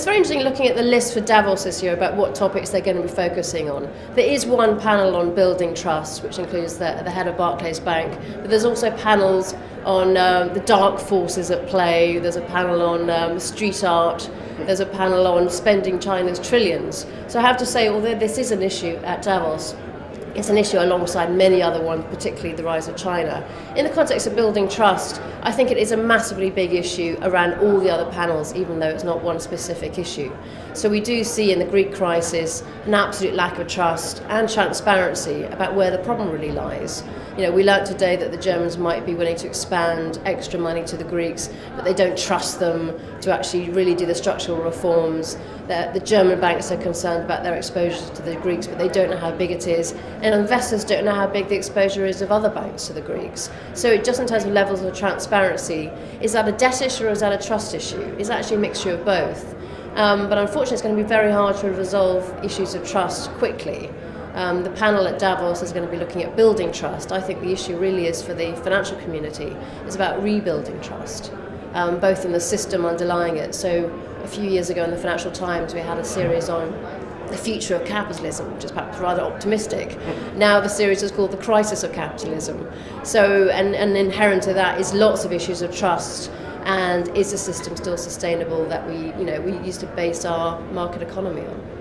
very interesting looking at the list for Davos this year about what topics they're going to be focusing on. There is one panel on building trust, which includes the head of Barclays Bank, but there's also panels on the dark forces at play. There's a panel on street art. There's a panel on spending China's trillions. So I have to say, although this is an issue at Davos, it's an issue alongside many other ones, particularly the rise of China. In the context of building trust, I think it is a massively big issue around all the other panels, even though it's not one specific issue. So we do see in the Greek crisis an absolute lack of trust and transparency about where the problem really lies. We learnt today that the Germans might be willing to expand extra money to the Greeks, but they don't trust them to actually really do the structural reforms. The German banks are concerned about their exposure to the Greeks, but they don't know how big it is. And investors don't know how big the exposure is of other banks to the Greeks. So just in terms of levels of transparency, is that a debt issue or is that a trust issue? It's actually a mixture of both. But unfortunately, it's going to be very hard to resolve issues of trust quickly. The panel at Davos is going to be looking at building trust. I think the issue really is for the financial community. It's about rebuilding trust, both in the system underlying it. So a few years ago in the Financial Times, we had a series on the future of capitalism, which is perhaps rather optimistic. Now the series is called The Crisis of Capitalism. So, and inherent to that is lots of issues of trust. And is the system still sustainable that we used to base our market economy on?